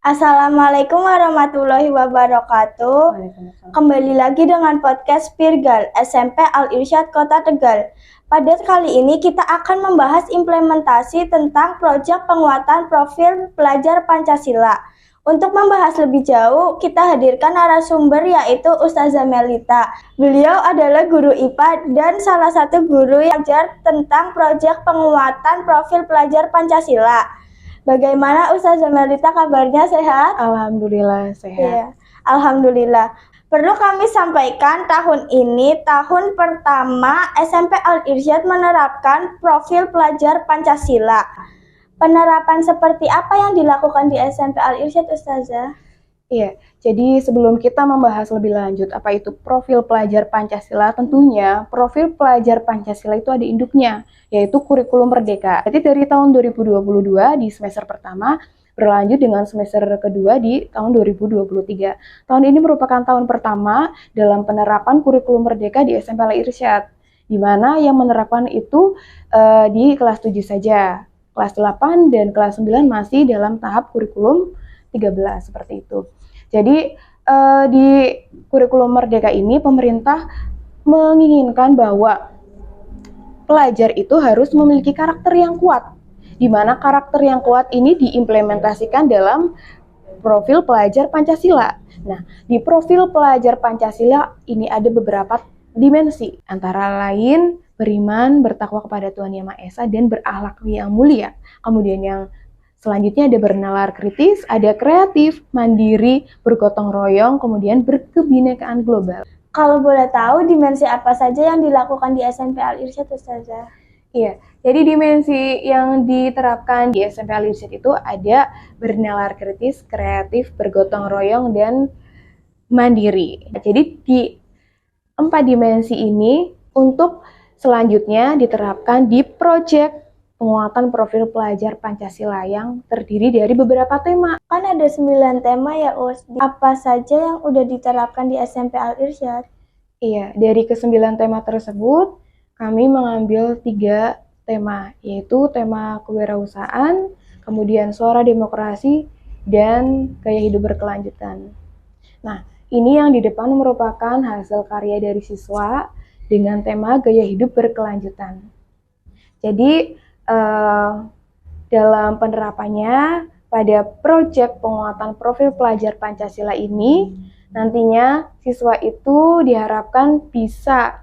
Assalamualaikum warahmatullahi wabarakatuh. Waalaikumsalam. Kembali lagi dengan podcast Pirgal SMP Al-Irsyad Kota Tegal. Pada kali ini kita akan membahas implementasi tentang proyek penguatan profil pelajar Pancasila. Untuk membahas lebih jauh, kita hadirkan narasumber yaitu Ustazah Melita. Beliau adalah guru IPA dan salah satu guru yang mengajar tentang proyek penguatan profil pelajar Pancasila. Bagaimana Ustazah Melita kabarnya, sehat? Alhamdulillah sehat. Ya, alhamdulillah. Perlu kami sampaikan tahun ini tahun pertama SMP Al-Irsyad menerapkan profil pelajar Pancasila. Penerapan seperti apa yang dilakukan di SMP Al-Irsyad, Ustazah? Iya, jadi sebelum kita membahas lebih lanjut apa itu profil pelajar Pancasila, tentunya profil pelajar Pancasila itu ada induknya, yaitu kurikulum Merdeka. Jadi dari tahun 2022 di semester pertama berlanjut dengan semester kedua di tahun 2023. Tahun ini merupakan tahun pertama dalam penerapan kurikulum Merdeka di SMP Al-Irsyad, di mana yang menerapkan itu di kelas 7 saja. Kelas 8 dan kelas 9 masih dalam tahap kurikulum 13 seperti itu. Jadi di kurikulum Merdeka ini pemerintah menginginkan bahwa pelajar itu harus memiliki karakter yang kuat, di mana karakter yang kuat ini diimplementasikan dalam profil pelajar Pancasila. Nah, di profil pelajar Pancasila ini ada beberapa dimensi, antara lain beriman, bertakwa kepada Tuhan Yang Maha Esa, dan berakhlak yang mulia. Kemudian yang selanjutnya ada bernalar kritis, ada kreatif, mandiri, bergotong royong, kemudian berkebinekaan global. Kalau boleh tahu dimensi apa saja yang dilakukan di SMP Al-Irsyad, Ustazah? Iya, jadi dimensi yang diterapkan di SMP Al-Irsyad itu ada bernalar kritis, kreatif, bergotong royong, dan mandiri. Jadi di 4 dimensi ini untuk selanjutnya diterapkan di proyek penguatan profil pelajar Pancasila yang terdiri dari beberapa tema. Kan ada 9 tema ya, Us. Apa saja yang udah diterapkan di SMP Al-Irsyad? Iya, dari ke-9 tema tersebut, kami mengambil 3 tema, yaitu tema kewirausahaan, kemudian suara demokrasi, dan gaya hidup berkelanjutan. Nah, ini yang di depan merupakan hasil karya dari siswa dengan tema gaya hidup berkelanjutan. Jadi, dalam penerapannya pada proyek penguatan profil pelajar Pancasila ini, nantinya siswa itu diharapkan bisa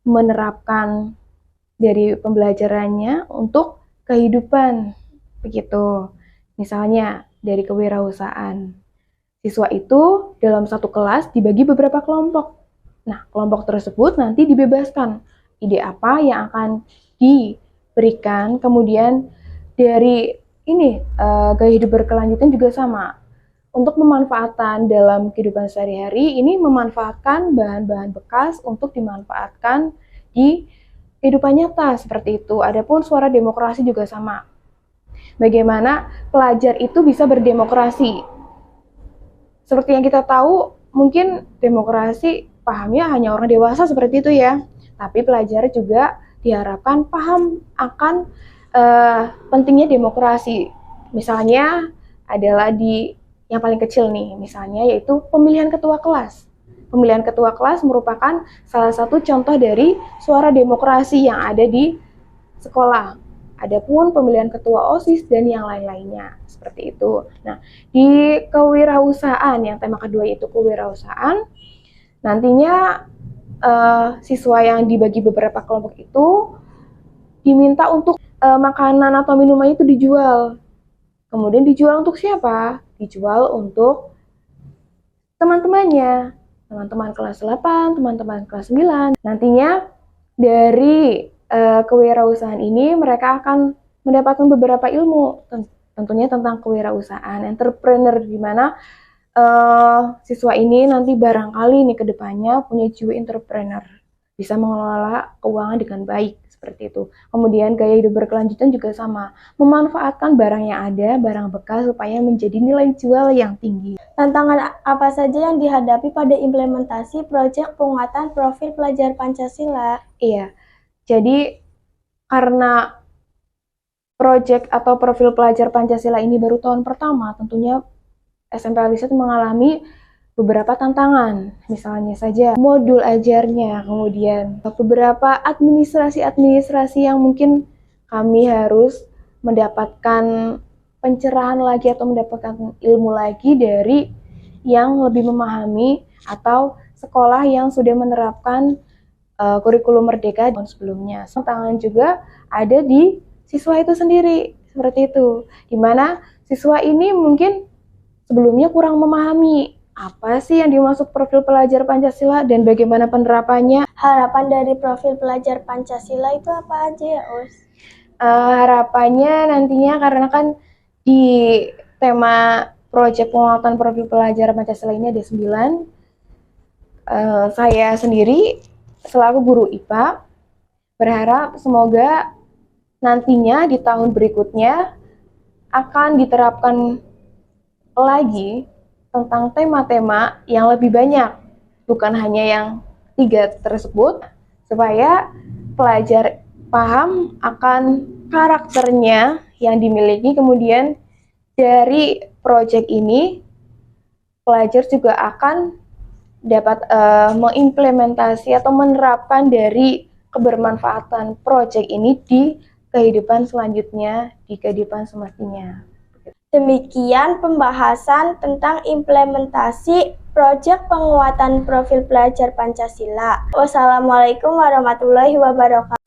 menerapkan dari pembelajarannya untuk kehidupan, begitu. Misalnya dari kewirausahaan, siswa itu dalam satu kelas dibagi beberapa kelompok. Nah, kelompok tersebut nanti dibebaskan ide apa yang akan diberikan, kemudian dari ini gaya hidup berkelanjutan juga sama. Untuk pemanfaatan dalam kehidupan sehari-hari, ini memanfaatkan bahan-bahan bekas untuk dimanfaatkan di kehidupan nyata seperti itu. Adapun suara demokrasi juga sama. Bagaimana pelajar itu bisa berdemokrasi? Seperti yang kita tahu, mungkin demokrasi pahamnya hanya orang dewasa seperti itu ya. Tapi pelajar juga diharapkan paham akan pentingnya demokrasi. Misalnya adalah di yang paling kecil nih, misalnya yaitu pemilihan ketua kelas. Pemilihan ketua kelas merupakan salah satu contoh dari suara demokrasi yang ada di sekolah. Adapun pemilihan ketua OSIS dan yang lain-lainnya, seperti itu. Nah, di kewirausahaan, yang tema kedua itu kewirausahaan, nantinya siswa yang dibagi beberapa kelompok itu diminta untuk makanan atau minuman itu dijual. Kemudian dijual untuk siapa? Dijual untuk teman-temannya, teman-teman kelas 8, teman-teman kelas 9. Nantinya dari kewirausahaan ini mereka akan mendapatkan beberapa ilmu, tentunya tentang kewirausahaan, entrepreneur, di mana siswa ini nanti barangkali nih ke depannya punya jiwa entrepreneur, bisa mengelola keuangan dengan baik, seperti itu. Kemudian gaya hidup berkelanjutan juga sama, memanfaatkan barang yang ada, barang bekas supaya menjadi nilai jual yang tinggi. Tantangan apa saja yang dihadapi pada implementasi proyek penguatan profil pelajar Pancasila? Iya, jadi karena proyek atau profil pelajar Pancasila ini baru tahun pertama, tentunya SMP Al-Irsyad mengalami beberapa tantangan, misalnya saja modul ajarnya, kemudian beberapa administrasi yang mungkin kami harus mendapatkan pencerahan lagi atau mendapatkan ilmu lagi dari yang lebih memahami atau sekolah yang sudah menerapkan kurikulum Merdeka tahun sebelumnya. Tantangan juga ada di siswa itu sendiri, seperti itu, di mana siswa ini mungkin sebelumnya kurang memahami apa sih yang dimaksud profil pelajar Pancasila dan bagaimana penerapannya. Harapan dari profil pelajar Pancasila itu apa aja ya, Us? Harapannya nantinya, karena kan di tema proyek penguatan profil pelajar Pancasila ini ada 9. Saya sendiri selaku guru IPA berharap semoga nantinya di tahun berikutnya akan diterapkan lagi tentang tema-tema yang lebih banyak, bukan hanya yang 3 tersebut, supaya pelajar paham akan karakternya yang dimiliki. Kemudian dari proyek ini pelajar juga akan dapat mengimplementasi atau menerapkan dari kebermanfaatan proyek ini di kehidupan selanjutnya, di kehidupan semestinya. Demikian pembahasan tentang implementasi proyek penguatan profil pelajar Pancasila. Wassalamualaikum warahmatullahi wabarakatuh.